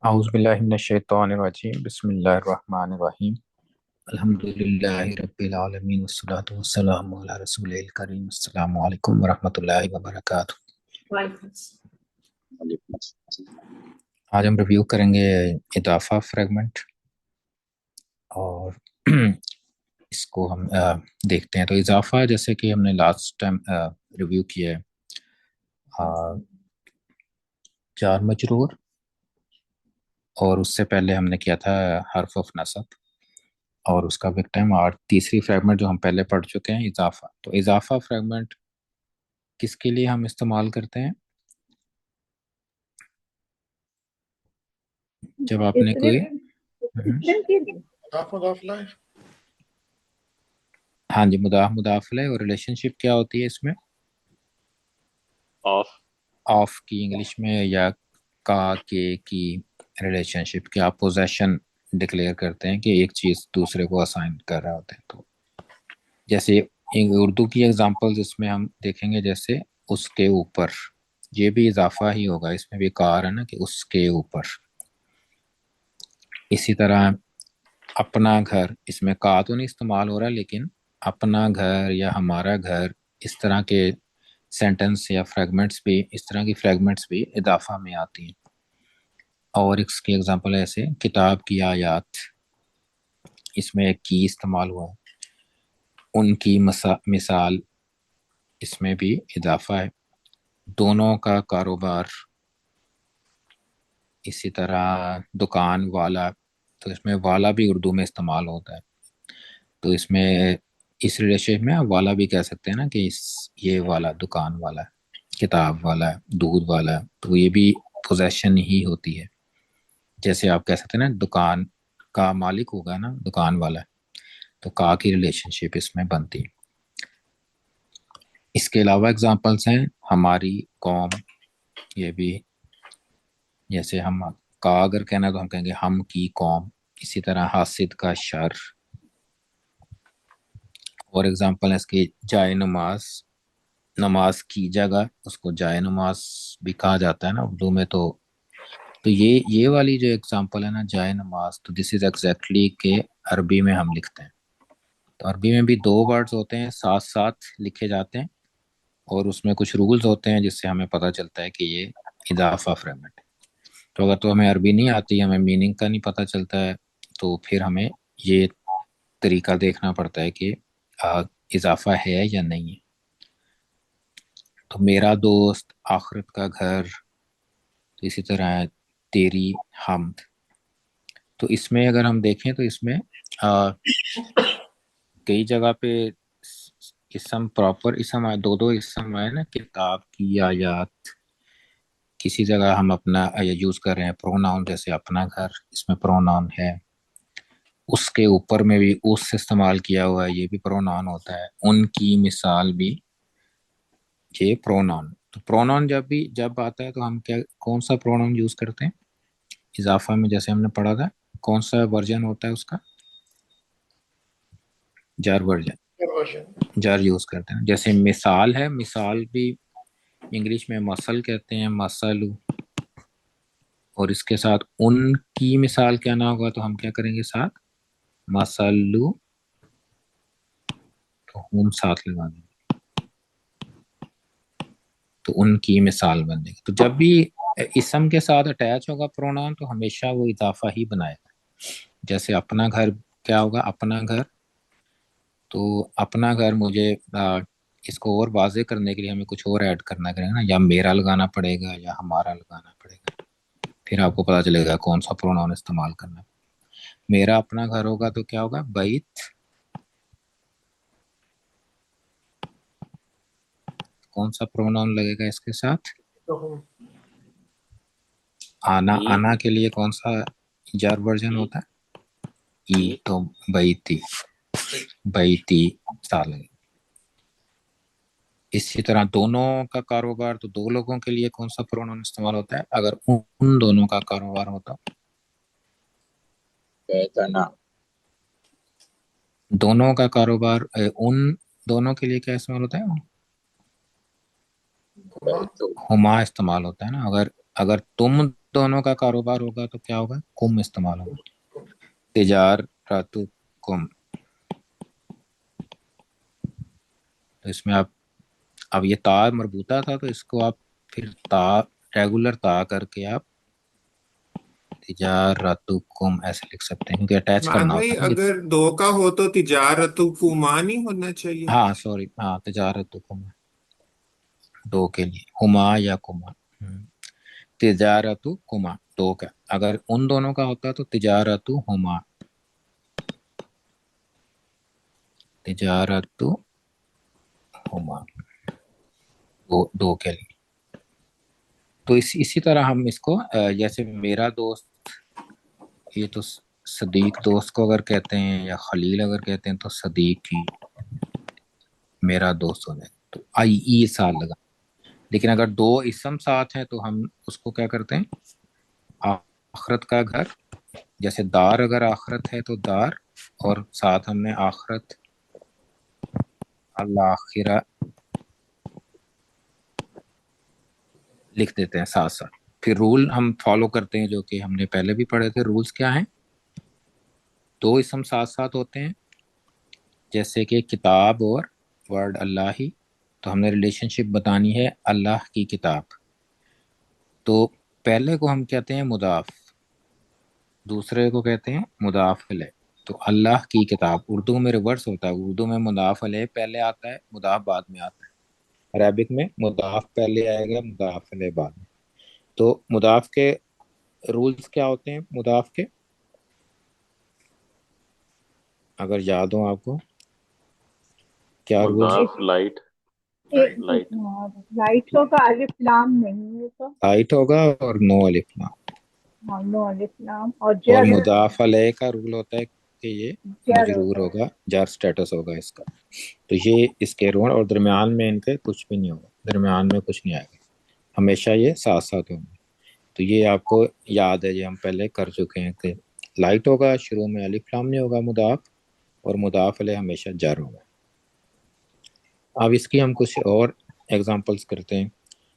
اعوذ باللہ من الشیطان الرجیم بسم اللہ الرحمن الرحیم الحمدللہ رب العالمین والصلاة والسلام علی رسول الکریم السلام علیکم ورحمۃ اللہ وبرکاتہ۔ آج ہم ریویو کریں گے اضافہ فریگمنٹ اور اس کو ہم دیکھتے ہیں۔ تو اضافہ جیسے کہ ہم نے لاسٹ ٹائم ریویو کیا ہے، جار مجرور، اور اس سے پہلے ہم نے کیا تھا حرف آف نصب، اور اس کا وقت ٹائم، اور تیسری فریگمنٹ جو ہم پہلے پڑھ چکے ہیں اضافہ۔ تو اضافہ فریگمنٹ کس کے لیے ہم استعمال کرتے ہیں؟ جب آپ نے کوئی ہاں جی، مضاف الیہ، اور ریلیشن شپ کیا ہوتی ہے اس میں؟ آف آف کی انگلش میں، یا کا کے کی ریلیشن شپ کی آپ پوزیشن ڈکلیئر کرتے ہیں کہ ایک چیز دوسرے کو اسائن کر رہا ہوتا ہے۔ تو جیسے اردو کی ایگزامپلز اس میں ہم دیکھیں گے، جیسے اس کے اوپر، یہ بھی اضافہ ہی ہوگا، اس میں بھی کار ہے نا کہ اس کے اوپر۔ اسی طرح اپنا گھر، اس میں کا تو نہیں استعمال ہو رہا، لیکن اپنا گھر یا ہمارا گھر، اس طرح کے سینٹنس یا فریگمنٹس بھی، اس طرح کی فریگمنٹس بھی اضافہ میں آتی ہیں۔ اور اس کی ایگزامپل ایسے کتاب کی آیات، اس میں ایک کی استعمال ہوا ہے۔ ان کی مثال، اس میں بھی اضافہ ہے۔ دونوں کا کاروبار، اسی طرح دکان والا، تو اس میں والا بھی اردو میں استعمال ہوتا ہے۔ تو اس میں اس ریلیشن میں والا بھی کہہ سکتے ہیں نا کہ یہ والا دکان والا ہے، کتاب والا ہے، دودھ والا ہے، تو یہ بھی پوزیشن ہی ہوتی ہے۔ جیسے آپ کہہ سکتے ہیں نا دکان کا مالک ہوگا نا، دکان والا ہے، تو کا کی ریلیشن شپ اس میں بنتی ہے۔ اس کے علاوہ اگزامپلس ہیں ہماری قوم، یہ بھی جیسے ہم کا اگر کہنا تو ہم کہیں گے ہم کی قوم۔ اسی طرح حاسد کا شر، اور اگزامپل ہے اس کی جائے نماز، نماز کی جگہ اس کو جائے نماز بھی کہا جاتا ہے نا اردو میں۔ تو یہ والی جو اگزامپل ہے نا جائے نماز، تو دس از ایگزیکٹلی کہ عربی میں ہم لکھتے ہیں۔ تو عربی میں بھی دو ورڈز ہوتے ہیں، ساتھ ساتھ لکھے جاتے ہیں، اور اس میں کچھ رولز ہوتے ہیں جس سے ہمیں پتہ چلتا ہے کہ یہ اضافہ فریگمنٹ ہے۔ تو اگر تو ہمیں عربی نہیں آتی، ہمیں میننگ کا نہیں پتہ چلتا ہے، تو پھر ہمیں یہ طریقہ دیکھنا پڑتا ہے کہ اضافہ ہے یا نہیں ہے۔ تو میرا دوست، آخرت کا گھر، تو اسی طرح ہے تیری حمد۔ تو اس میں اگر ہم دیکھیں تو اس میں کئی جگہ پہ اسم، پراپر اسم آئے، دو اسم آئے نا، کتاب کی آیات۔ کسی جگہ ہم اپنا یوز کر رہے ہیں پروناؤن، جیسے اپنا گھر، اس میں پروناؤن ہے۔ اس کے اوپر میں بھی اس سے استعمال کیا ہوا ہے، یہ بھی پروناؤن ہوتا ہے۔ ان کی مثال بھی، یہ پروناؤن۔ تو پروناؤن جب آتا ہے تو ہم کون سا پروناؤن یوز کرتے ہیں اضافہ میں؟ جیسے ہم نے پڑھا تھا کون سا ورژن ہوتا ہے اس کا، جار ورژن، جار یوز کرتے ہیں۔ جیسے مثال ہے، مثال بھی انگلش میں مسل کہتے ہیں، مسلو۔ اور اس کے ساتھ ان کی مثال کیا نہ ہوگا تو ہم کیا کریں گے ساتھ مسلو، تو ہم ساتھ لگا دیں گے، تو ان کی مثال بن جائے گی۔ تو جب بھی اسم کے ساتھ اٹیچ ہوگا پروناؤن تو ہمیشہ وہ اضافہ ہی بنائے گا۔ جیسے اپنا گھر کیا ہوگا، اپنا گھر، تو اپنا گھر مجھے اس کو اور واضح کرنے کے لیے ہمیں کچھ اور ایڈ کرنا پڑے گا نا، یا میرا لگانا پڑے گا یا ہمارا لگانا پڑے گا، پھر آپ کو پتا چلے گا کون سا پروناؤن استعمال کرنا ہے۔ میرا اپنا گھر ہوگا تو کیا ہوگا، بیت۔ کون سا پروناؤن لگے گا اس کے ساتھ؟ آنا، آنا کے لیے کون سا جار ورژن ہوتا ہے؟ ای، تو بیتی، بیتی سال۔ اسی طرح دونوں کا کاروبار، تو دو لوگوں کے لیے کون سا پروناؤن استعمال ہوتا ہے اگر ان دونوں کا کاروبار ہوتا؟ دونوں کا کاروبار، ان دونوں کے لیے کیا استعمال ہوتا ہے؟ ہما استعمال ہوتا ہے نا۔ اگر تم दोनों का कारोबार होगा तो क्या होगा, कुम इस्तेमाल होगा। तिजारतु कुम। तो इसमें आप, अब ये ता मरबूता था तो इसको आप फिर ता, रेगुलर ता करके आप तिजारतु कुम ऐसे लिख सकते हैं, क्योंकि अटैच मान करना भाई होता है ना अगर दो का हो तो तिजारतु कुमान ही होना चाहिए। हाँ सॉरी, हाँ तिजारतु कुम, दो के लिए हुमा या कुमा। तिजारतु कुमा, दो का। अगर उन दोनों का होता तो तिजारतु हुमा, तिजारतु हुमा, दो दो के लिए। तो इसी तरह हम इसको जैसे मेरा दोस्त, ये तो सदीक दोस्त को अगर कहते हैं, या खलील अगर कहते हैं, तो सदीक ही मेरा दोस्त हो जाए, तो आई ई साल लगा। लेकिन अगर दो इसम साथ हैं तो हम उसको क्या करते हैं, आखरत का घर, जैसे दार अगर आखरत है तो दार, और साथ हमने आखरत अल-आखिरा लिख देते हैं साथ साथ। फिर रूल हम फॉलो करते हैं जो कि हमने पहले भी पढ़े थे। रूल्स क्या हैं, दो इसम साथ साथ होते हैं, जैसे कि किताब और वर्ड अल्लाह ही, तो हमने रिलेशनशिप बतानी है अल्लाह की किताब, तो पहले को हम कहते हैं मुदाफ, दूसरे को कहते हैं मुदाफ अलैह। तो अल्लाह की किताब उर्दू में रिवर्स होता है, उर्दू में मुदाफ अलैह पहले आता है, मुदाफ बाद में आता है। अरबिक में मुदाफ पहले आएगा, मुदाफ अलैह बाद में। तो मुदाफ के रूल्स क्या होते हैं, मुदाफ के अगर याद हो आपको, क्या रूल्स है। मुदाफ लाइट। एक लाइट। राइट का अलिफ लाम नहीं है तो। राइट होगा और नो अलिफ लाम। हाँ, नो अलिफ लाम और और जर। मुदाफ अलैह का रूल होता है कि ये जर मजरूर होगा। होगा, जार स्टेटस होगा इसका। तो ये इसके रूल, और दरमियान में इनके कुछ भी नहीं होगा, दरमियान में कुछ नहीं आएगा, हमेशा ये साथ साथ होंगे। तो ये आपको याद है, ये हम पहले कर चुके हैं कि लाइट होगा, शुरू में अलिफ लाम नहीं होगा मुदाफ, और मुदाफ अलैह हमेशा जार होगा। अब इसकी हम कुछ और एग्जांपल्स करते हैं।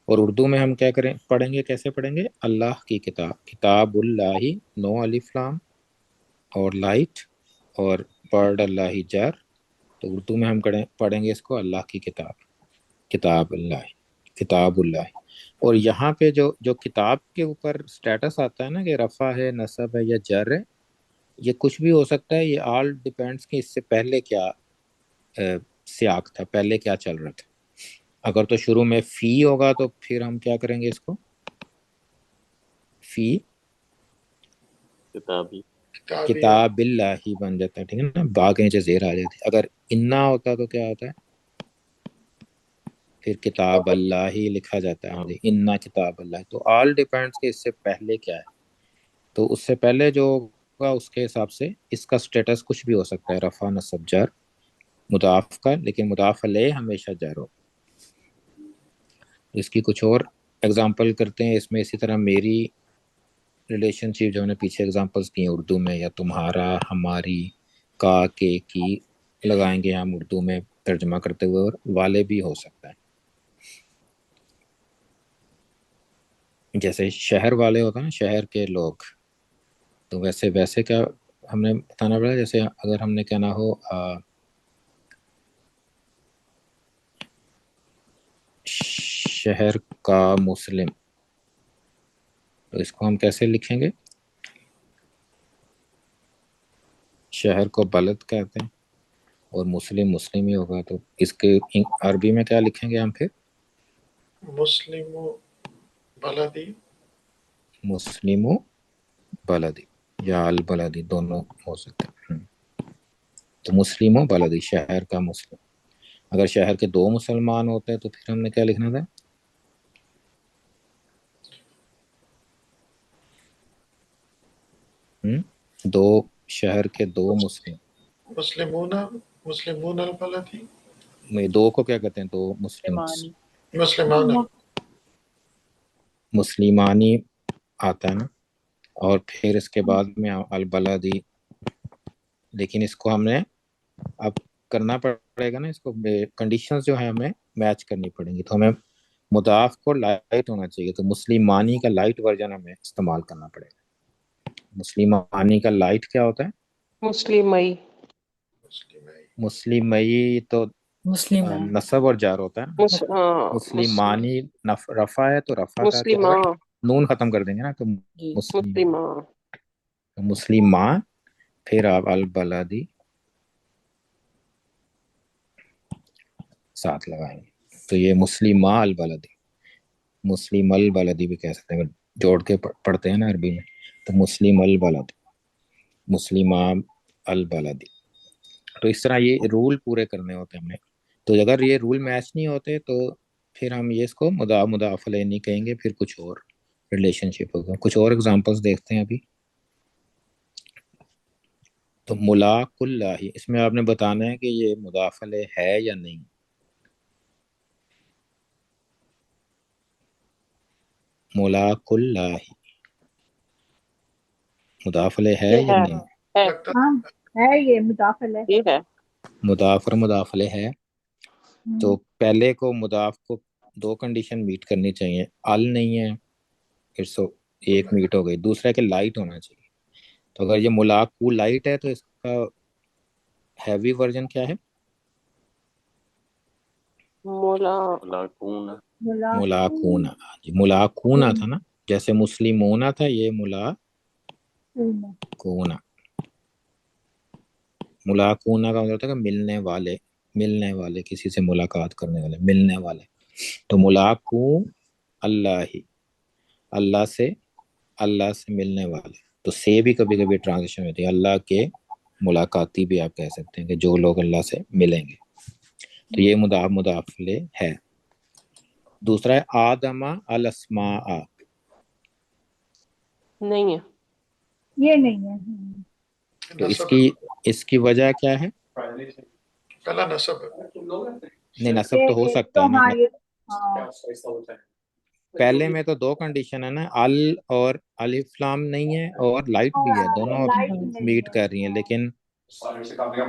और उर्दू में हम क्या करें, पढ़ेंगे, कैसे पढ़ेंगे, अल्लाह की किताब, किताबुल्लाही, नो अलिफ लाम और लाइट, और वर्ड अल्लाह जार। तो उर्दू में हम पढ़ेंगे इसको अल्लाह की किताब, किताबुल्लाह, किताबुल्लाह। और यहाँ पे जो जो किताब के ऊपर स्टेटस आता है ना, कि रफा है, नसब है या जर है, ये कुछ भी हो सकता है, ये ऑल डिपेंड्स कि इससे पहले क्या सियाक था, पहले क्या चल रहा था। अगर तो शुरू में फी होगा तो फिर हम क्या करेंगे इसको, फी किताबी। किताबिल्लाही बन जाता है, ठीक है ना, बा के नीचे जेर आ जाती है। अगर इन्ना होता तो क्या होता है, फिर किताब अल्लाह ही लिखा जाता है, हाँ जी, इन्ना किताब अल्लाह। तो ऑल डिपेंड्स कि इससे पहले क्या है, तो उससे पहले जो होगा उसके हिसाब से इसका स्टेटस कुछ भी हो सकता है, रफा नसब जर मुदाफ का, लेकिन मुदाफ अलैह हमेशा जर हो। इसकी कुछ और एग्जांपल करते हैं इसमें। इसी तरह मेरी रिलेशनशिप जो हमने पीछे एग्जांपल्स दिए उर्दू में, या तुम्हारा, हमारी, का, के, की लगाएंगे हम उर्दू में तर्जमा करते हुए, और वाले भी हो सकता है। जैसे शहर वाले होता है ना, शहर के लोग, तो वैसे वैसे क्या हमने बताना पड़ा, जैसे अगर हमने कहना हो शहर का मुस्लिम, तो इसको हम कैसे लिखेंगे, शहर को बलद कहते हैं और मुस्लिम मुस्लिम ही होगा, तो इसके अरबी में क्या लिखेंगे हम फिर, मुस्लिमो बलदी। मुस्लिमो बलदी या अल बलदी दोनों हो सकते हैं। तो मुस्लिमो बलदी, शहर का मुस्लिम। अगर शहर के दो मुसलमान होते हैं तो फिर हमने क्या लिखना था, दो शहर के दो मुस्लिम, मुस्लिमूना मुस्लिमून अल बलदी। में दो को क्या कहते हैं, दो मुस्लिम्स, मुसलमानी। मुस्लिमान। मुस्लिमानी आता है ना। और फिर इसके बाद में अल बलदी, लेकिन इसको हमने अब करना पड़ेगा ना, इसको कंडीशंस जो है हमें मैच करनी पड़ेंगी। तो हमें مضاف کو لائٹ ہونا چاہیے، تو مسلمانی کا لائٹ ورژن ہمیں استعمال کرنا پڑے گا۔ مسلمانی کا لائٹ کیا ہوتا ہے؟ مسلمئی، مسلمئی تو مسلم ہے، نصب اور جار ہوتا ہے نا۔ مسلمانی رفع ہے تو رفع کا کیا مسلمہ، ہوگا؟ نون ختم کر دیں گے نا، تو جی مسلمہ، مسلمہ، پھر آپ البلدی ساتھ لگائیں گے، تو یہ مسلمہ البلدی، مسلم البلدی بھی کہہ سکتے ہیں، جوڑ کے پڑھتے ہیں نا عربی میں، تو مسلم البلدی، مسلمہ البلدی۔ تو اس طرح یہ رول پورے کرنے ہوتے ہیں ہمیں، تو اگر یہ رول میچ نہیں ہوتے تو پھر ہم یہ اس کو مضاف الیہ نہیں کہیں گے، پھر کچھ اور ریلیشن شپ ہوگا۔ کچھ اور اگزامپلس دیکھتے ہیں ابھی۔ تو ملاق اللہ، اس میں آپ نے بتانا ہے کہ یہ مضاف الیہ ہے یا نہیں۔ ملاق اللہ مضاف الیہ ہے یہ یا ہے، نہیں؟ ہے، ہاں ہے، یہ مضاف الیہ یہ ہے، مضاف اور مضاف الیہ ہے، تو پہلے کو مضاف کو دو کنڈیشن میٹ کرنی چاہیے، ال نہیں ہے پھر سو ایک میٹ ہو گئی، دوسرا کہ لائٹ ہونا چاہیے۔ تو اگر یہ ملاقو لائٹ ہے تو اس کا ہیوی ورژن کیا ہے؟ مولا، ملاکون، ملاقون، جی ملاقون تھا نا، جیسے مسلمون تھا، یہ ملاقون۔ ملاقون کا مطلب ہوتا ہے کہ ملنے والے، ملنے والے، کسی سے ملاقات کرنے والے، ملنے والے۔ تو ملاقو اللہ، اللہ سے، اللہ سے ملنے والے، تو سے بھی کبھی کبھی ٹرانزیشن ہوتی ہے، اللہ کے ملاقاتی بھی آپ کہہ سکتے ہیں کہ جو لوگ اللہ سے ملیں گے، تو یہ مضاف الیہ ہے۔ دوسرا ہے آدم الاسماء، نہیں ہے، یہ نہیں ہے۔ تو اس کی وجہ کیا ہے؟ پہلا نصب ہے، نہیں، نصب تو ہو سکتا ہے نا، ہاں یہ ہاں پہلے میں تو دو کنڈیشن ہے نا، ال اور الف لام نہیں ہے اور لائٹ بھی ہے، دونوں لائٹ نہیں میٹ ہے۔ کر رہی ہیں، لیکن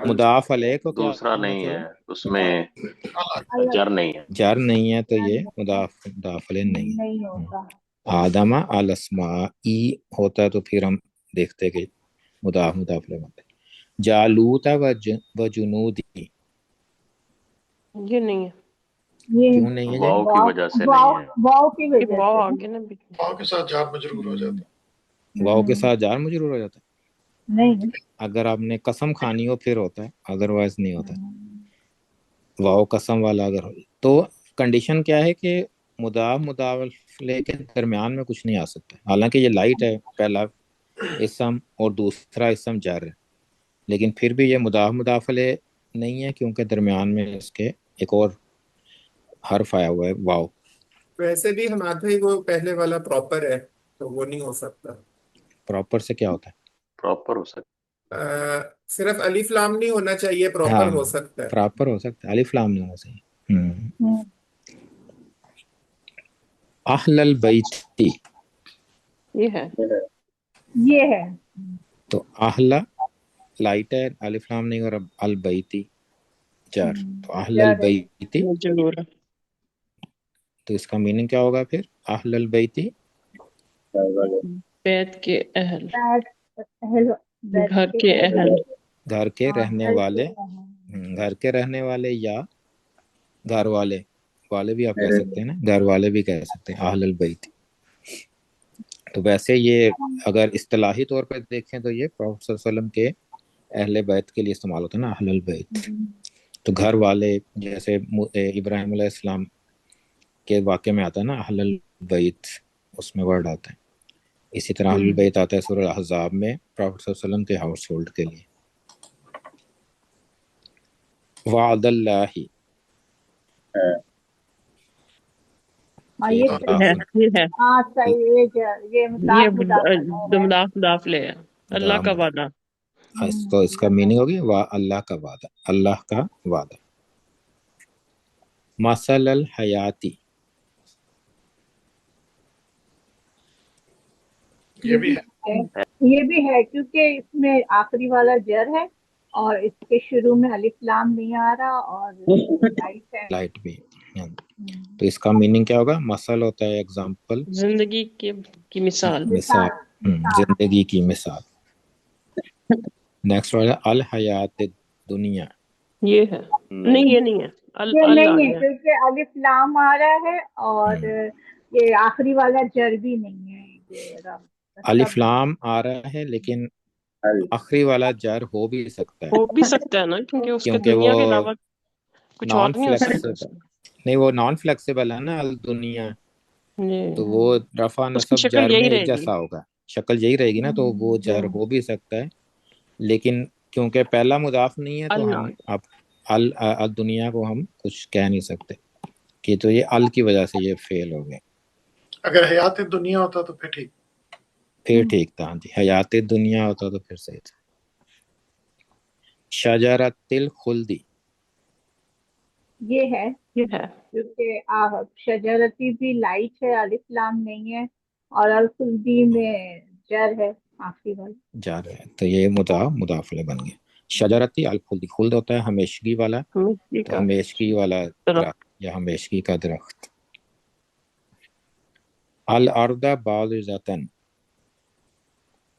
مضاف علیہ کو کیا دوسرا ہونا نہیں ہے، چاہیے؟ اس میں اللہ جر نہیں ہے۔ جر نہیں ہے تو یہ مضاف علیہ نہیں ہے۔ نہیں ہوگا۔ آدم الاسماء ای ہوتا ہے تو پھر ہم دیکھتے کہ مضاف علیہ ہوتا ہے۔ جالوت و جنودی، یہ نہیں ہے، یہ کیوں نہیں ہے؟ واؤ کی وجہ سے نہیں ہے۔ واؤ کی یہ وجہ واؤ سے آگے نا بیچ میں، واؤ کے ساتھ جار مجرور ہو جاتا ہے۔ واؤ کے ساتھ جار مجرور ہو جاتا ہے، نہیں۔ اگر آپ نے قسم کھانی ہو پھر ہوتا ہے، ادروائز نہیں ہوتا۔ واؤ قسم والا اگر ہو تو کنڈیشن کیا ہے کہ مضاف الیہ کے درمیان میں کچھ نہیں آ سکتا، حالانکہ یہ لائٹ ہے، پہلا اسم اور دوسرا اسم جر ہے، لیکن پھر بھی یہ مضاف الیہ نہیں ہے کیونکہ درمیان میں اس کے ایک اور حرف آیا ہوا ہے واؤ۔ ویسے بھی ہمارا ہی وہ پہلے والا پراپر ہے تو وہ نہیں ہو سکتا۔ پراپر سے کیا ہوتا پراپر ہو سکتا صرف الف لام نہیں ہونا چاہیے، ہے؟ پراپر ہاں ہو سکتا ہے۔ پراپر ہو سکتا ہے، الف لام نہیں ہونا چاہیے۔ اہل البیت، یہ ہے، یہ ہے۔ تو اہل لائٹ ہے، الف لام نہیں، اور اب البیتی جار، تو اہل البیتی، ضرور ہے، تو اس کا میننگ کیا ہوگا پھر؟ اہل البیتی بیت کے اہل، اہل بیت گھر کے اہل، گھر کے ہاں، رہنے گھر کے والے، اہل۔ گھر کے رہنے والے یا گھر والے، والے بھی آپ کہہ سکتے ہیں نا، گھر والے بھی کہہ سکتے ہیں اہل البیت۔ تو ویسے یہ اگر اصطلاحی طور پہ دیکھیں تو یہ پروفیٹ صلی اللہ علیہ وسلم کے اہل بیت کے لیے استعمال ہوتا ہے نا، اہل البیت، تو گھر والے، جیسے ابراہیم علیہ السلام کے واقعے میں آتا ہے نا اہل البیت، اس میں ورڈ آتا ہے، اسی طرح اہل البیت آتا ہے سورہ احزاب میں پروفیٹ صلی اللہ علیہ وسلم کے ہاؤس ہولڈ کے لیے۔ وعد اللہ، ہاں یہ یہ ہے، مضاف، یہ ہے، ہاں صحیح، یہ یہ مضاف الیہ ہے۔ مضاف لے ہے، اللہ کا وعدہ، تو اس کا میننگ ہوگی اللہ کا وعدہ، اللہ کا وعدہ۔ مثل الحیاتی، یہ بھی ہے، یہ بھی ہے کیونکہ اس میں آخری والا جر ہے اور اس کے شروع میں الف لام نہیں آ رہا اور لائٹ ہے۔ لائٹ بھی तो इसका मीनिंग क्या होगा? मसल होता है एग्जाम्पल, जिंदगी की मिसाल। मिसाल, जिंदगी की मिसाल। नेक्स्ट वाला अल हयात दुनिया, ये है, नहीं ये नहीं है, अल ये अल आ नहीं है गया। क्योंकि अलिफ लाम आ रहा है और ये आखिरी वाला जर भी नहीं है, ये अलिफ सब लाम आ रहा है लेकिन आखिरी वाला जर हो भी सकता है, हो भी सकता है ना, क्योंकि उसके क्योंकि वो दुनिया के अलावा कुछ और नॉन नहीं हो सकता फ्लेक्सिबल, नहीं वो नॉन फ्लेक्सिबल है ना अल दुनिया, तो वो ये रफा उसकी नसब शक्ल जर में यही एक रहेगी। जैसा होगा, शक्ल यही रहेगी ना, तो वो जर हो भी सकता है, लेकिन क्योंकि पहला मुदाफ नहीं है तो अल हम अब अल दुनिया को हम कुछ कह नहीं सकते कि तो ये अल की वजह से ये फेल हो गए। अगर हयात दुनिया होता तो फिर ठीक। फिर ठीक था, हाँ जी, हयात दुनिया होता तो फिर सही था। शजरतिल खुल्दी, ये है ये है। क्योंकि शजरती भी लाइट है, अलिफ लाम नहीं है, और अल खुल्दी में जर है आखिरी वाला। जा रहे हैं तो ये मुदाफले बन गए। शजरती अल खुल्दी, खुल्द होता है हमेशगी वाला, मिट्टी तो का हमेशगी वाला तरफ। दरख्त या हमेशगी का दरख्त। अल अर्दा बाज़तन,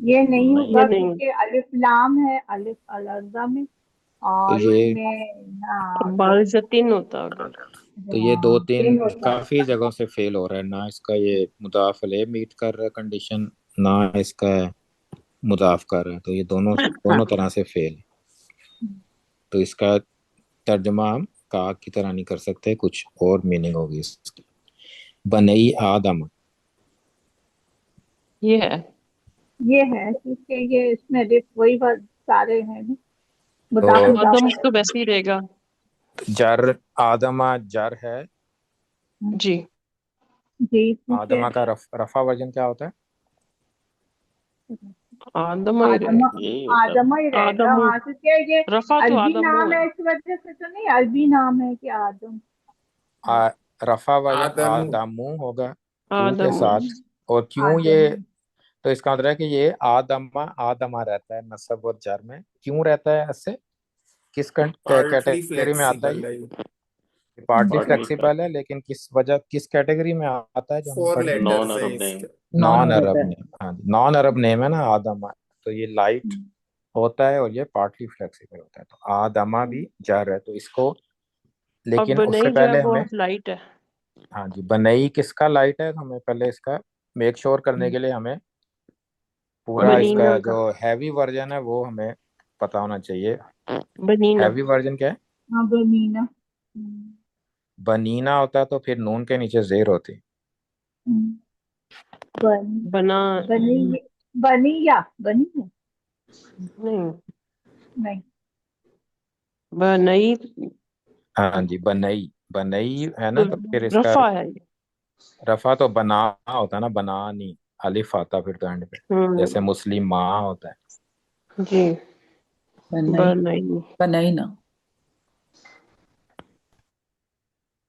ये नहीं नहीं, होगा ये नहीं, क्योंकि अलिफ लाम है अलिफ अल अर्दा में, तो और ये इसमें ना तो बारिज़तीन होता अगर। तो ये दो तीन तीन होता है। काफी जगहों से फेल हो रहा है ना, इसका ये मुदाफ ले मीट कर रहा है कंडीशन, ना इसका मुदाफ कर रहा है, तो ये दोनों दोनों तरह से फेल है। तो इसका तर्जमा हम का की तरह नहीं कर सकते, कुछ और मीनिंग होगी इसकी। बनई आदम, ये है, ये है क्योंकि ये इसमें वही बात सारे हैं ना, तो मुदाफ मुदाफ आदम तो वैसे ही रहेगा। जर आदमा जर है, जी, जी क्योंकि आदमा का रफा वर्जन क्या होता है? आदम ही आदम यही होता है। आदम ही रहेगा, आदमू, हाँ क्योंकि ये रफा तो अरबी आदमू नाम है। है, इस वजह से तो नहीं, अरबी नाम है कि आदम। रफा वर्जन आदम आदमू होगा टू के आदमू, साथ, और क्यों ये, आदम तो इसका मतलब है कि ये आदमा आदमा रहता है नसब और जर में, क्यों रहता है ऐसे, किस पार्टली कैटेगरी में आता है? फ्लेक्सिबल है, ये पार्टली पार्टली फ्लेक्सिबल है, लेकिन किस वजह, किस कैटेगरी में आता है जो हमने फोर पढ़ी? नॉन लेटर्स है अरब नेम। इसके। नॉन अरब नेम, हाँ जी, नॉन अरब नेम है ना आदमा, तो ये लाइट होता है और ये पार्टली फ्लेक्सिबल होता है, तो आदमा भी जर है, तो इसको, लेकिन अब उससे नहीं जो है पहले वो हमें, लाइट है। हाँ जी, बनई किसका लाइट है, तो हमें पहले इसका मेक श्योर करने के लिए हमें पूरा इसका बनीना का, जो हैवी वर्जन है वो हमें पता होना चाहिए। बनीना, हैवी वर्जन क्या है? हाँ बनीना। बनीना होता तो फिर नून के नीचे जेर होती। बन बना, बनी बनी या बनी है, नहीं, नहीं बनई हाँ जी, बनई, बनई है तो ना, तो फिर इसका रफा है ये। रफा तो बना होता ना, बनानी, अलिफ आता फिर तो एंड पे, जैसे मुस्लिम माँ होता है। जी, बनाई बनई, बनाई ना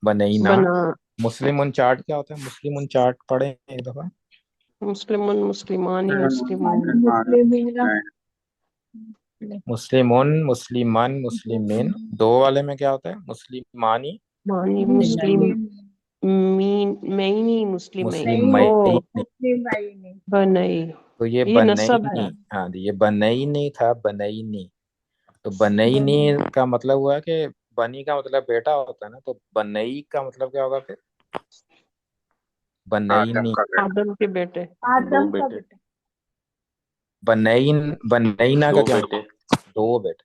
बनई ना। बना, मुस्लिम उन चार्ट क्या होता है? मुस्लिम उन चार्ट पढ़े एक दफा। मुस्लिमन, मुस्लिमानी, मुस्लिमून, मुस्लिम मुस्लिमुन, मुस्लिमान, मुस्लिमीन, दो वाले में क्या होता है? मुस्लिमानी, मानी, मुस्लिम, नहीं मीन, मैनी, मुस्लिमई, नहीं मुस्लिम, ओ मुस्लिम भाई नहीं। बनई, तो ये ये नसब बनई, है। हाँ जी, ये बनई नहीं था, बनई नहीं, तो बनई नहीं का मतलब हुआ कि बनी का मतलब बेटा होता है ना, तो बनई का मतलब क्या होगा फिर? बनई नहीं, आदम के बेटे। दो आदम का बेटे, बेटा। बनई, बनईना का दो क्या बेटे। मतलब? दो बेटे,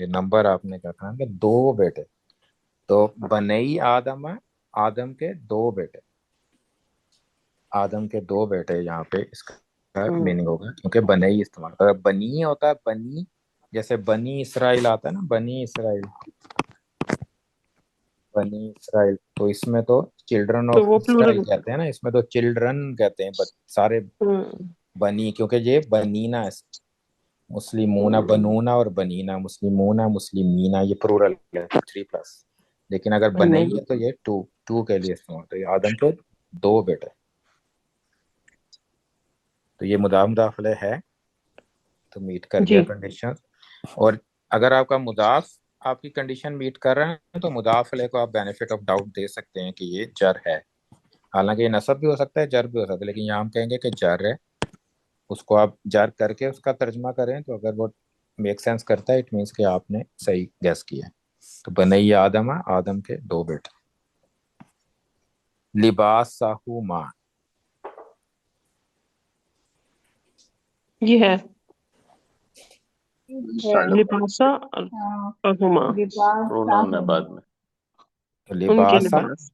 ये नंबर आपने क्या कहा कि दो बेटे, तो बनई आदम है, आदम के दो बेटे, आदम के दो बेटे, यहाँ पे इसका मीनिंग होगा, क्योंकि बनई इस्तेमाल, अगर बनी होता है बनी, जैसे बनी इसराइल आता है ना, बनी इसराइल, बनी इसराइल, तो इसमें तो चिल्ड्रन तो ऑफ वो इसराइल प्लूरल। कहते हैं ना, इसमें तो चिल्ड्रन कहते हैं, सारे बनी, क्योंकि ये बनीना है, मुस्लिमूना बनूना और बनीना, मुस्लिमूना मुस्लिमीना, ये प्लूरल है 3+, लेकिन अगर बनई नहीं, है तो ये टू टू के लिए इस्तेमाल, तो ये आदम के दो बेटे, तो ये मुदाफले है, तो मीट कर जी, गया कंडीशन। और अगर आपका मुदाफ آپ کی کنڈیشن میٹ کر رہے ہیں تو مضاف علیہ کو آپ بینیفٹ آف ڈاؤٹ دے سکتے ہیں کہ یہ جر ہے، حالانکہ یہ نصب بھی ہو سکتا ہے جر بھی ہو سکتا ہے، لیکن یہاں ہم کہیں گے کہ جر ہے، اس کو آپ جر کر کے اس کا ترجمہ کریں تو اگر وہ میک سینس کرتا ہے اٹ مینس کہ آپ نے صحیح گیس کیا ہے۔ تو بنی آدم، آدم کے 2 بیٹے، لباسہما، یہ ہے ہے لباسا ہاں، اور ہما، لباس پروناؤن ہے بعد میں. تو ان کے لباسا، لباس،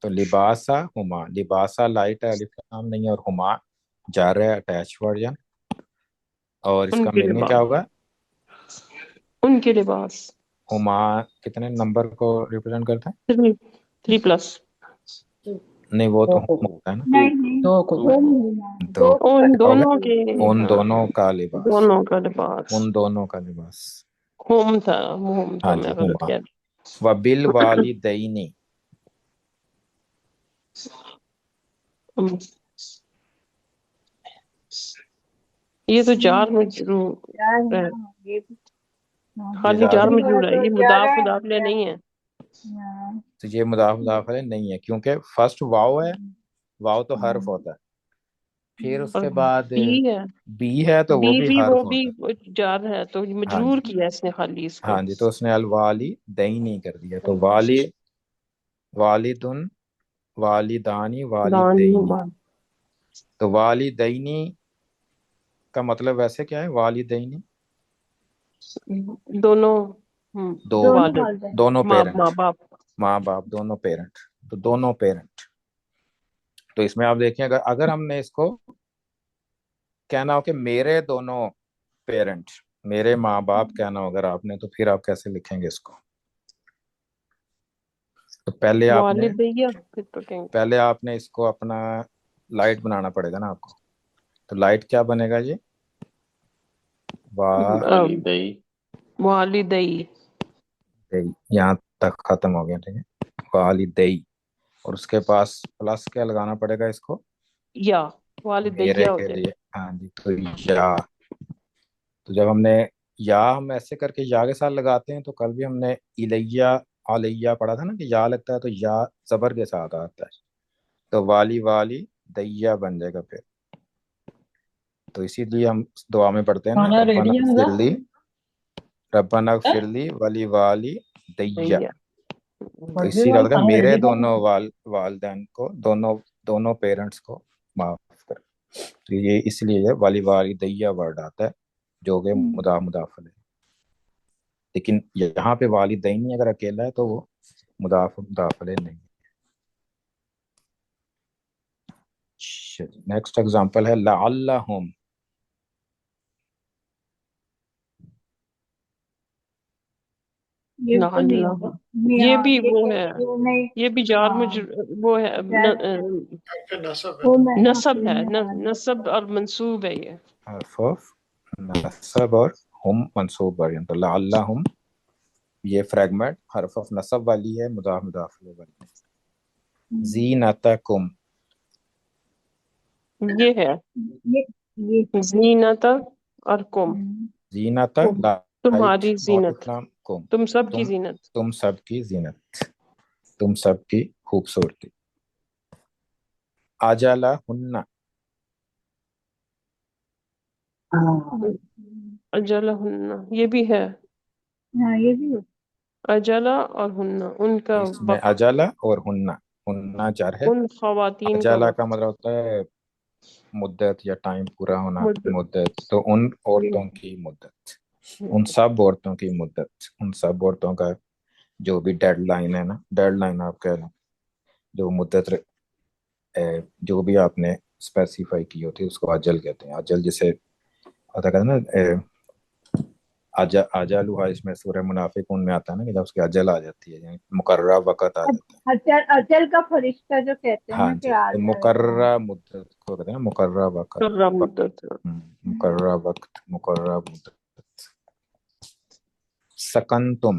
تو لباسا ہما، لباسا لائٹ ہے، الف لام نہیں ہے، اور ہما جار ہے اٹیچ ورژن، اور اس ان کا کے میننگ کیا لباس، ہوگا؟ ان کے لباس، ہما کتنے نمبر کو ریپرزینٹ کرتا ہے؟ 3 پلس، نہیں وہ تو دو ہم ہوتا ہے نا، نہیں نہیں، دو کو دو مہینہ ہے، دو ان ہو گیا، دونوں کے ان ہاں، دونوں کا لباس، دونوں کا لباس، ان دونوں کا لباس، ہوم تھا، ہوم تھا، ہاں جی میں غلط ہما، کہہ وبالوالدین، رہی۔ یہ تو جار مجرور یار ہے، ہاں یہ بھی ہاں، یہ خالی جار جار ابھی مجرور ہے، تو یہ جا مضاف رہا مضاف لے ہے نہیں ہے۔ ہاں، تو یہ مضاف علیہ نہیں ہے کیونکہ فرسٹ واو ہے، واو تو ہاں، حرف ہوتا ہے، پھر اس اور کے بعد بی ہے، بی ہے تو وہ بی بھی بھی وہ حرف بھی ہوتا جار ہے، تو ہے، ہاں مجرور جی، کیا اس نے خالی اس کو۔ ہاں جی، تو اس نے الوالی دینی کر دیا، تو والی، والدن، والدانی، دانی والدینی، ہما، تو والدینی کا مطلب ویسے کیا ہے؟ والدینی دونوں دو، دونوں والد، والدین، دونوں ماں پیرنٹ، ماں باپ، ماں باپ، دونوں پیرنٹ، تو دونوں پیرنٹ، تو اس میں آپ دیکھیں اگر ہم نے اس کو کہنا ہو کہ میرے دونوں پیرنٹ، میرے ماں باپ کہنا ہو اگر آپ نے، تو پھر آپ کیسے لکھیں گے اس کو؟ تو والدیہ، پھر تو کہیں گے پہلے آپ نے اس کو اپنا لائٹ بنانا پڑے گا نا آپ کو، تو لائٹ کیا بنے گا جی؟ والدئی، والدئی، یہاں تک ختم ہو گیا، ٹھیک ہے، والدئی، اور اس کے پاس پلس کیا لگانا پڑے گا اس کو؟ یا میرے والدیہ ہو کے جائے لیے، ہاں جی، تو یا، تو جب ہم نے یا ہم ایسے کر کے یا کے ساتھ لگاتے ہیں، تو کل بھی ہم نے الیہ علیہ پڑھا تھا نا کہ یا لگتا ہے تو یا زبر کے ساتھ آتا ہے، تو والی والی دیا بن جائے گا پھر، تو اسی لیے ہم دعا میں پڑھتے ہیں نا، کھانا ربنا ریڈی ہے اغفر لی، ربنا ہاں؟ اغفر لی ولی والی دیا، دیا، تو بڑھنے اسی کا والا مطلب کھانا میرے ریڈی ہے۔ دونوں والدین کو، دونوں پیرنٹس کو معاف کر، تو یہ اس لیے والی والی دیا ورڈ آتا ہے جو کہ مضاف علیہ، لیکن یہاں پہ والدین اگر اکیلا ہے تو وہ مضاف علیہ نہیں ہے۔ نیکسٹ ایگزامپل ہے لعلہم، یہ تو نہیں لعلہ، ہوگا، یہ ہاں بھی یہ وہ ہے، یہ نہیں، یہ بھی جار ہاں وہ ہے، جب پھر نصب ہے وہ نا. میں نصب ہے، ہاں نصب اور منصوب ہے یہ۔ حرف آف نصب اور ہم منصوب ورژن، تو لعلہم یہ فریگمنٹ حرف آف نصب والی ہے، مضاف علیہ والی ہے۔ زینتکم، یہ ہے یہ زینت اور کم، زینت لائٹ تمہاری نوٹ زینت، اسلام کم، تم سب کی تم زینت، تم سب کی زینت، تم سب کی خوبصورتی۔ اجلہن، اجلہن، یہ بھی ہے، ہاں یہ بھی اجلا اور ہن، ان کا اس میں وقت، اجلا اور ہننا جر ہے، ان خواتین کا اجلا کا وقت، مطلب ہوتا ہے مدت یا ٹائم پورا ہونا، مدت، مدت، تو ان عورتوں کی مدت، ان سب عورتوں کی مدت، ان سب عورتوں کا جو بھی ڈیڈ لائن ہے نا، ڈیڈ لائن آپ کہہ لیں، جو مدت جو بھی آپ نے اسپیسیفائی کی ہوتی ہے اس کو اجل کہتے ہیں، اجل جسے ہوتا کہتے ہیں نا اجل ہوا، اس میں سورہ منافقون میں آتا ہے نا کہ جب اس کی اجل آ جاتی ہے، یعنی مقررہ وقت آ جاتا ہے، اجل کا فرشتہ جو کہتے ہیں ہاں نا کہ جی، آ تو جائے گا، مقررہ مدت کو کہتے ہیں نا، مقررہ وقت، مقررہ مدت، مقررہ وقت، مقررہ مدت۔ سکنتم،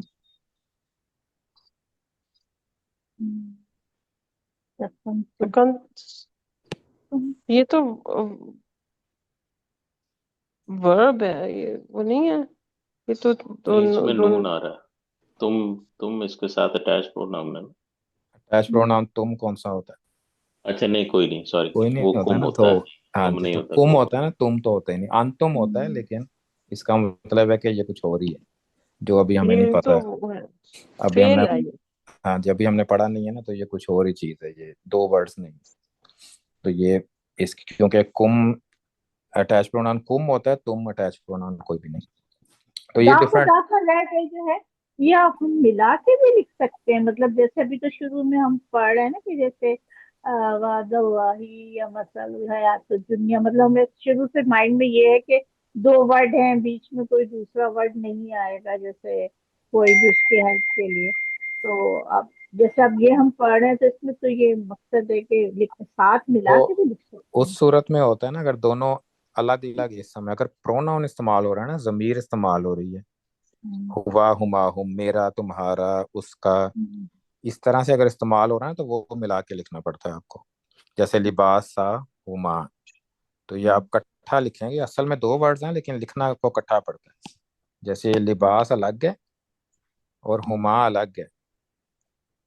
سکن، یہ تو ورب ہے، یہ وہ نہیں ہے، یہ تو نہیں اس میں دونوں، نون آ رہا ہے. तुम इसके साथ अटैच प्रोनाउन है ना? अटैच प्रोनाउन तुम कौन सा होता है? अच्छा नहीं, कोई नहीं, सॉरी, कोई नहीं वो होता कुम ना, तो होता है। हाँ तुम जी, नहीं तो होता, कुम कुम होता है होता ना, तुम तो होता ही नहीं, अंतुम होता है, लेकिन इसका मतलब है कि ये कुछ और ही है, जो अभी हमें नहीं ये पता तो है। वो है, अभी हमने, फेल है ये। हाँ जी, अभी हमने पढ़ा नहीं है ना, तो ये कुछ और ही चीज है, ये दो वर्ड्स नहीं। तो ये इस, क्योंकि कुम अटैच प्रोनाउन कुम होता है, तुम अटैच प्रोनाउन कोई भी नहीं। तो ये दाखा डिफरेंट। दाखा रह गई जो है, ये आप हम मिला के भी लिख सकते हैं। मतलब जैसे अभी तो शुरू में हम पढ़ रहे हैं ना कि जैसे वादा वाही या मसल हयात दुनिया, मतलब हमें शुरू से माइंड में ये है कि दो वर्ड हैं, बीच में कोई दूसरा वर्ड नहीं आएगा, जैसे कोई भी उसकी हेल्प के लिए। तो अब जैसे अब ये हम पढ़ रहे हैं, तो इसमें तो ये मकसद है कि साथ मिला तो के भी लिख सकते हैं। उस सूरत में होता है ना, अगर दोनों अलग अलग इस समय अगर प्रोनाउन इस्तेमाल हो रहा है ना, जमीर इस्तेमाल हो रही है, हम्म, हुआ हुमा हुम, मेरा तुम्हारा उसका, हम्म, इस तरह से अगर इस्तेमाल हो रहा है तो वो मिला के लिखना पड़ता है आपको। जैसे लिबास सा हुमा, तो ये आप इकट्ठा लिखेंगे, असल में दो वर्ड्स हैं लेकिन लिखना आपको इकट्ठा पड़ता है। जैसे लिबास अलग है और हुमा अलग है,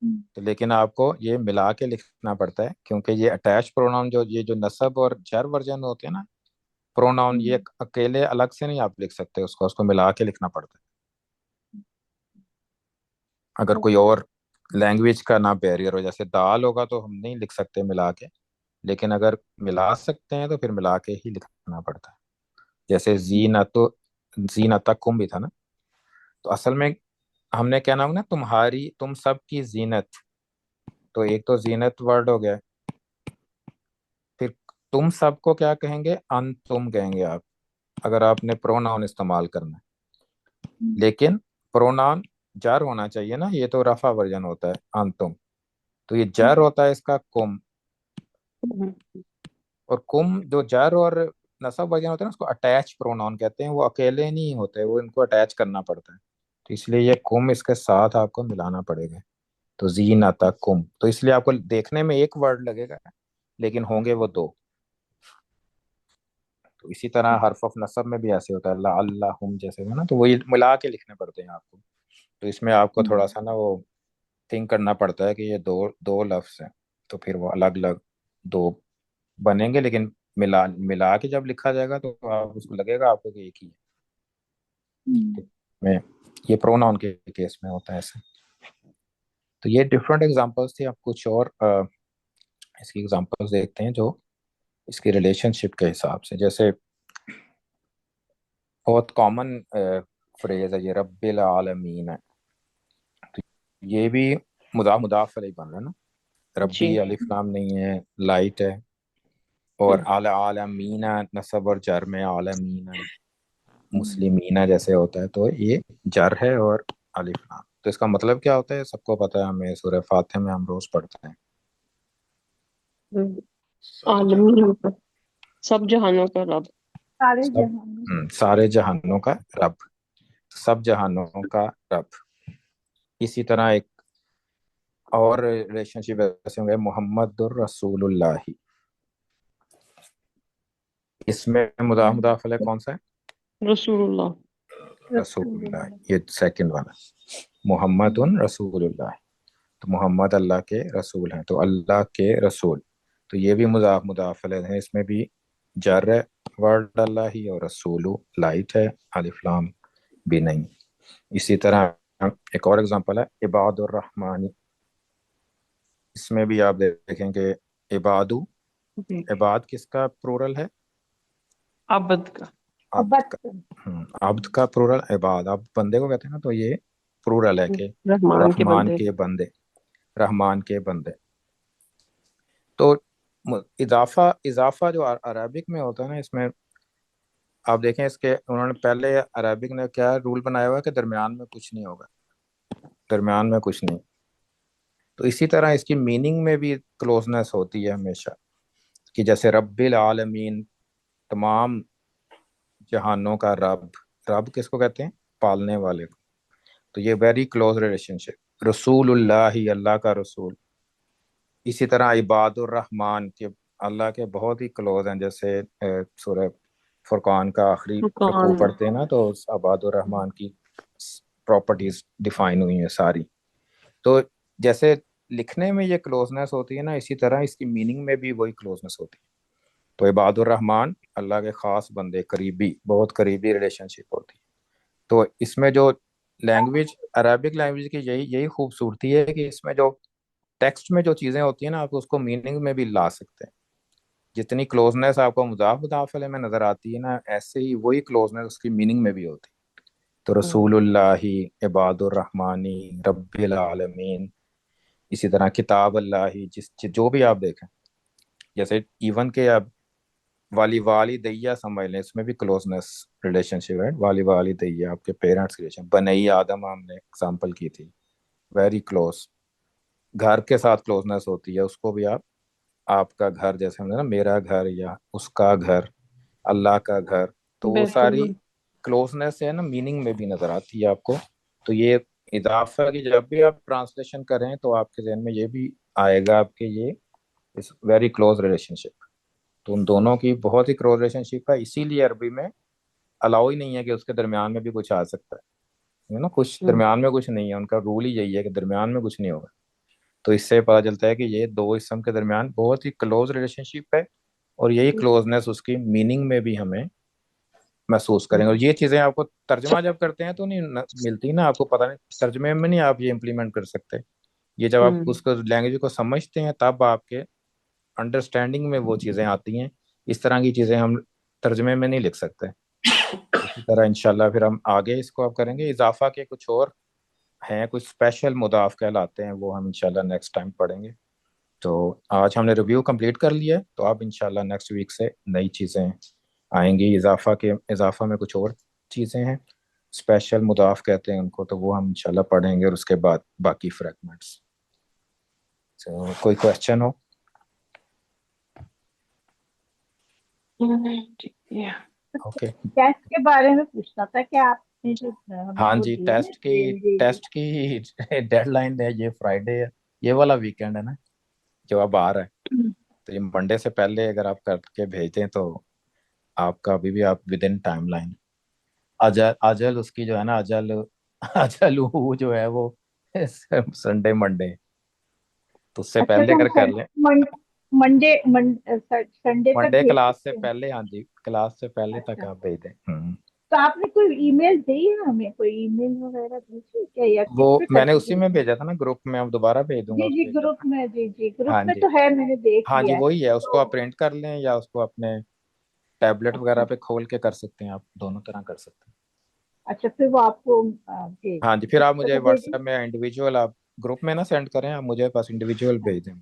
हम्म, तो लेकिन आपको ये मिला के लिखना पड़ता है, क्योंकि ये अटैच प्रोनाउन जो ये जो नसब और जर वर्जन होते हैं ना प्रोनाउन, ये हम्म, अकेले अलग से नहीं आप लिख सकते, उसको मिला के लिखना पड़ता है। अगर कोई और लैंग्वेज का ना बैरियर हो, जैसे दाल होगा तो हम नहीं लिख सकते मिला के, लेकिन अगर मिला सकते हैं तो फिर मिला के ही लिखना पड़ता है। जैसे जीनत कुम भी था ना, तो असल में हमने क्या नाम ना, तुम्हारी तुम सब की जीनत, तो एक तो जीनत वर्ड हो गया, फिर तुम सबको क्या कहेंगे, अन तुम कहेंगे आप, अगर आपने प्रोनाउन इस्तेमाल करना है। लेकिन प्रोनाउन जर होना चाहिए ना, ये तो रफा वर्जन होता है अन तुम, तो ये जर होता है इसका कुम। हम्म, और कुम जो जर और नसब वर्जन होते हैं ना, उसको अटैच प्रोनाउन कहते हैं, वो अकेले नहीं होते, वो इनको अटैच करना पड़ता है। तो इसलिए ये कुम इसके साथ आपको मिलाना पड़ेगा। तो जीनता कुम, तो इसलिए आपको देखने में एक वर्ड लगेगा लेकिन होंगे वो दो। तो इसी तरह हर्फ ऑफ नसब में भी ऐसे होता है, ला अल्लाह हम जैसे है ना, तो वही मिला के लिखने पड़ते हैं आपको। तो इसमें आपको थोड़ा सा ना वो थिंक करना पड़ता है कि ये दो दो लफ्ज हैं, तो फिर वो अलग अलग दो बनेंगे, लेकिन मिला मिला के जब लिखा जाएगा तो आप उसको लगेगा आपको कि एक ही है। तो में ये प्रोनाउन के केस में होता है ऐसे। तो ये डिफरेंट एग्जांपल्स थे। आप कुछ और इसकी एग्जांपल्स देखते हैं जो इसकी रिलेशनशिप के हिसाब से। जैसे बहुत कॉमन फ्रेज है ये रब्बिल आलमीन है, तो ये भी मुदाफ अलैह बन रहा है ना, जी। रब्बी अलिफ लाम नहीं है, लाइट है, और आलमीना नसब और जर में आलमीना मुस्लिमीना जैसे होता है, तो ये जर है और अलिफ लाम। तो इसका मतलब क्या होता है सबको पता है, हमें सूरह फातिहा में हम रोज पढ़ते हैं। सारे जहां आलमीन का, सब जहानों का रब। सारे सब जहां में। सारे जहानों का रब, सब जहानों का रब। इसी तरह एक और रिलेशनशिप ऐसे होंगे, मोहम्मद रसूलुल्लाह, इसमें मुदाफ अलैह कौन सा है, रसूलुल्लाह। रसूलुल्लाह, ये सेकंड वाला, मोहम्मदुन रसूलुल्लाह, तो मोहम्मद अल्लाह के रसूल हैं, तो अल्लाह के रसूल, तो ये भी मुदाफ अलैह है, इसमें भी जर है वर्ड अल्लाह ही, और रसूलु लाइट है, अलिफ लाम भी नहीं। इसी तरह एक और एग्जांपल है इबादुर रहमानी, इसमें भी आप देखेंगे इबादु, जी। इबाद किसका प्लूरल है, अबद का। अब्द अबद का। अब्द का प्लूरल इबाद, अब बंदे को कहते हैं ना, तो ये प्लूरल है कि रहमान के रहमान बंदे। के बंदे, रहमान के बंदे। तो इजाफा इजाफा जो अरबिक में होता है ना, इसमें आप देखें, इसके उन्होंने पहले अरबिक ने क्या रूल बनाया हुआ है कि दरमियान में कुछ नहीं होगा, दरमियान में कुछ नहीं। तो इसी तरह इसकी मीनिंग में भी क्लोजनेस होती है हमेशा, कि जैसे रब्बिल आलमीन, तमाम जहानों का रब, रब किसको कहते हैं, पालने वाले को। तो ये वेरी क्लोज रिलेशनशिप। रसूलुल्लाह ही, अल्लाह का रसूल। इसी तरह इबादुर रहमान के, अल्लाह के बहुत ही क्लोज हैं, जैसे सूरह फुरकान का आखिरी रकू फुरकान। पढ़ते हैं ना, तो इबादुर रहमान की प्रॉपर्टीज डिफाइन हुई हैं सारी। तो जैसे लिखने में ये क्लोजनेस होती है ना, इसी तरह इसकी मीनिंग में भी वही क्लोजनेस होती है। तो इबादुर रहमान अल्लाह के खास बंदे, करीबी, बहुत करीबी रिलेशनशिप होती है। तो इसमें जो लैंग्वेज, अरबिक लैंग्वेज की यही यही खूबसूरती है कि इसमें जो टेक्स्ट में जो चीज़ें होती हैं ना, आप उसको मीनिंग में भी ला सकते हैं। जितनी क्लोजनेस आपको मुदाफ मुदाफ अलैह में नजर आती है ना, ऐसे ही वही क्लोजनेस उसकी मीनिंग में भी होती है। तो रसूलुल्लाही, इबादुर रहमानी, रब्बिल आलमीन, इसी तरह किताब अल्लाही, जो भी आप देखें, जैसे इवन के आप वाली वाली दैया समझ लें, इसमें भी क्लोजनेस रिलेशनशिप है। वाली वाली दैया आपके पेरेंट्स के रिलेशन, बनई आदम हमने एग्जाम्पल की थी, वेरी क्लोज। घर के साथ क्लोजनेस होती है, उसको भी आप, आपका घर जैसे हमने ना, मेरा घर या उसका घर, अल्लाह का घर, तो वो सारी बिल्कुल। क्लोजनेस है ना, मीनिंग में भी नजर आती है आपको। तो ये इजाफा की जब भी आप ट्रांसलेशन करें तो आपके जहन में ये भी आएगा आपके, ये इस वेरी क्लोज रिलेशनशिप। तो उन दोनों की बहुत ही क्लोज रिलेशनशिप है, इसीलिए अरबी में अलाउ ही नहीं है कि उसके दरमियान में भी कुछ आ सकता है ना, कुछ हम्म। दरमियान में कुछ नहीं है, उनका रूल ही यही है कि दरमियान में कुछ नहीं होगा। तो इससे पता चलता है कि ये दो इसम के दरमियान बहुत ही क्लोज रिलेशनशिप है, और यही क्लोजनेस उसकी मीनिंग में भी हमें महसूस करेंगे। और ये चीजें आपको तर्जमा जब करते हैं तो नहीं मिलती ना, आपको पता नहीं, तर्जमे में नहीं आप ये इम्प्लीमेंट कर सकते। ये जब आप हम्म। उसको लैंग्वेज को समझते हैं तब आपके अंडरस्टैंडिंग में वो चीजें आती हैं। इस तरह की चीजें हम तर्जमे में नहीं लिख सकते। इसी तरह इंशाल्लाह फिर हम आगे इसको आप करेंगे। इजाफा के कुछ और हैं, कुछ स्पेशल मुदाफ कहलाते हैं, वो हम इंशाल्लाह नेक्स्ट टाइम पढ़ेंगे। तो आज हमने रिव्यू कंप्लीट कर लिया है, तो अब इंशाल्लाह नेक्स्ट वीक से नई चीज़ें आएंगी। इजाफा में कुछ और चीज़ें हैं, स्पेशल मुदाफ कहते हैं उनको, तो वो हम इंशाल्लाह पढ़ेंगे, और उसके बाद बाकी फ्रैगमेंट्स। तो कोई क्वेश्चन हो? ठीक है। ओके। टेस्ट के बारे में पूछना था कि आपने जो हमें हाँ वो जी, दिया ना, जी जी जी। टेस्ट की डेडलाइन है ये फ्राइडे है, ये वाला वीकेंड है ना जो अब आ रहा है। तो ये मंडे से पहले अगर आप करके भेज दें तो आपका अभी भी आप विद इन टाइमलाइन। अजल अजल उसकी जो है ना, अजल अजल वो जो है वो संडे मंडे, तो उससे अच्छा, पहले तो हम अगर कर लें, मंडे संडे तक मंडे भेज क्लास से सकते हैं? पहले, हाँ जी, क्लास से पहले तक अच्छा, आप भेज दें। तो आपने कोई ईमेल दी है हमें, कोई ईमेल वगैरह भेजी क्या, या वो किस पे मैंने करके उसी में भेजी? भेजा था ना ग्रुप में, अब दोबारा भेज दूंगा जी उस जी, पे। ग्रुप में, जी जी, ग्रुप हाँ में जी, तो है, मैंने देख हाँ जी, लिया है वही है, उसको तो। आप प्रिंट कर लें या उसको अपने टैबलेट वगैरह अच्छा पे खोल के कर सकते हैं, आप दोनों तरह कर सकते हैं। अच्छा, फिर वो आपको भेज हाँ जी, फिर किस आप मुझे तरह भेजी? व्हाट्सएप में इंडिविजुअल, आप ग्रुप में ना सेंड करें, आप मुझे बस इंडिविजुअल भेज दें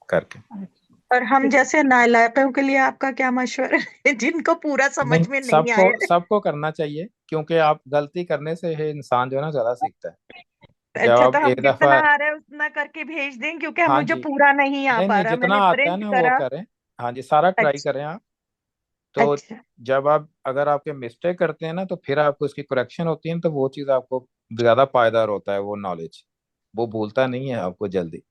करके। अच्छा, और हम ठीक है। जैसे नालायकों के लिए आपका क्या मशवरा है जिनको पूरा नहीं, समझ में नहीं सबको आया? सबको करना चाहिए, क्योंकि आप गलती करने से है इंसान जो है ना ज्यादा सीखता है। जब अच्छा, तो आप हम एक जितना दफा, आ रहा है उतना करके भेज दें, क्योंकि हाँ मुझे जी, पूरा नहीं आ नहीं पा नहीं, रहा, जितना मैंने आता है प्रिंट ना वो करा। करें। हाँ जी, सारा ट्राई अच्छा करें आप। तो अच्छा जब आप, अगर आपके मिस्टेक करते हैं ना, तो फिर आपको इसकी करेक्शन होती है, तो वो चीज़ आपको ज्यादा पायदार होता है, वो नॉलेज वो भूलता नहीं है आपको जल्दी, वो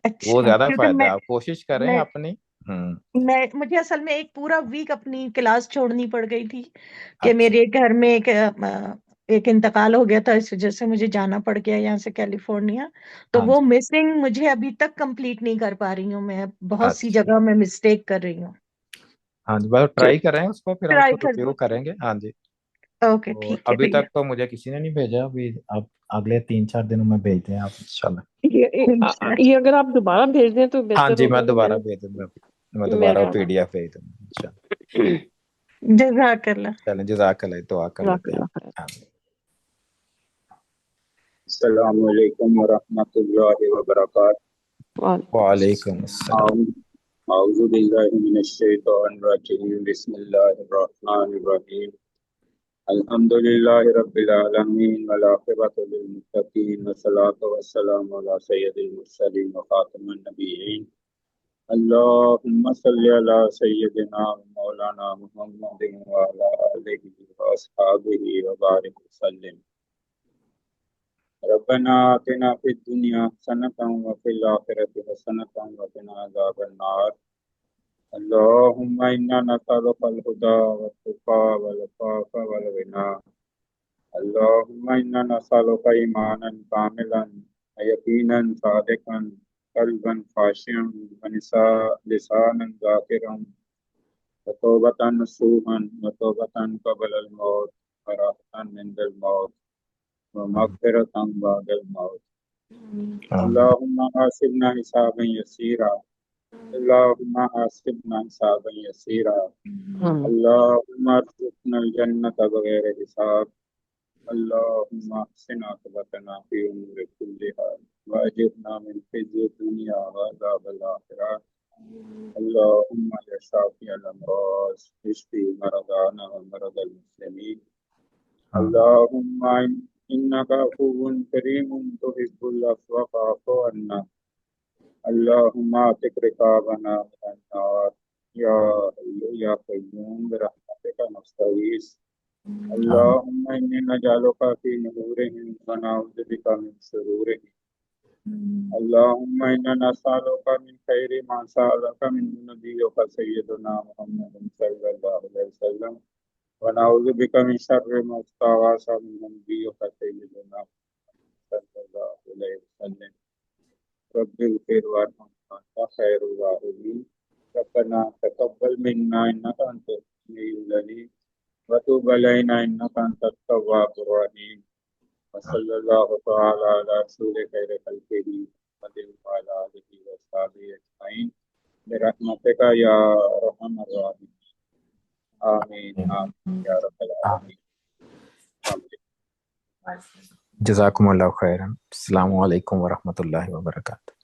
अच्छा, ज्यादा क्योंकि फायदा है। आप कोशिश करें मैं अपनी। हम्म। मुझे असल में एक पूरा वीक अपनी क्लास छोड़नी पड़ गई थी कि अच्छा मेरे घर में एक इंतकाल हो गया था, इस वजह से मुझे जाना पड़ गया यहाँ से कैलिफोर्निया। तो हाँ वो जी, मिसिंग मुझे अभी तक कंप्लीट नहीं कर पा रही हूँ, मैं बहुत सी अच्छा, जगह में मिस्टेक कर रही हूँ। हाँ जी, बस तो ट्राई करें उसको, फिर हम ट्राई उसको कर रिव्यू दूंगी। करेंगे। हाँ जी। ओके, और ठीक है अभी भैया। तक तो मुझे किसी ने नहीं भेजा, अभी अब अगले 3-4 दिनों में भेज दें आप इंशाल्लाह। ये अगर आप दोबारा भेज दें तो हाँ बेहतर जी, होगा मैं कि दोबारा भेज दूंगा, मैं दोबारा मेरा पीडीएफ भेज दूंगा इंशाल्लाह। जजाकल्ला। चलें, जज़ाकल्लाह, दुआ कर लेते हैं जाकर आप। हाँ। अस्सलामु अलैकुम वरहमतुल्लाहि वालेकुम अस्सलाम। वबरकातुहू। अऊज़ु बिल्लाहि मिनश शैतानिर रजीम। बिस्मिल्लाहिर रहमानिर रहीम। अल्हम्दुलिल्लाहि रब्बिल आलमीन वल आक़िबतु लिल मुत्तक़ीन वस्सलातु वस्सलामु अला सय्यिदिल मुरसलीन व ख़ातिमिन नबिय्यीन। अल्लाहुम्मा सल्लि अला सय्यिदिना व मौलाना मुहम्मदिन व अला आलिहि व अस्हाबिहि व बारिक वसल्लिम। रब्बना आतिना फिद दुनिया हसनतन व फिल आखिरति हसनतन व किना अज़ाबन नार। अल्लाहुम्मा इन्ना नसअलुकल हुदा वत तुक़ा वल अफ़ाफ़ वल गिना اللهم إنا نسألك إيمانا كاملا ويقينا صادقا قلبا خاشعا ولسانا ذاكرا وتوبة نصوحا وتوبة قبل الموت وراحة عند الموت ومغفرة بعد الموت. اللهم حاسبنا حسابا يسيرا اللهم حاسبنا حسابا يسيرا اللهم ارزقنا الجنة بغير حساب. اللهم احسن عاقبتنا في امور كلها واجرنا من خزي الدنيا وعذاب الاخره. اللهم يا شافي الامراض اشفي مرضانا ومرضى المسلمين. اللهم انك عفو كريم تحب العفو فاعف عنا. اللهم اعتق رقابنا من النار يا حي يا قيوم برحمتك نستغيث. اللهم إني نجعلك في نحورهم ونعوذ بك من شرورهم. اللهم إنا نسألك من خير ما سألك من نبيك سيدنا محمد صلى الله عليه وسلم ونعوذ بك من شر ما استغاث من نبيك سيدنا محمد صلى الله عليه وسلم. رب اغفر وارحم وأنت خير الراحمين. ربنا تقبل منا إنك أنت السميع العليم وتوب علينا إنك أنت التواب الرحيم. وصلى الله تعالى على رسول خير خلقه محمد وعلى آله وصحبه أجمعين برحمتك يا أرحم الراحمين. آمين آمين يا رب العالمين. جزاکم اللہ خیرا. السلام علیکم ورحمۃ اللہ وبرکاتہ.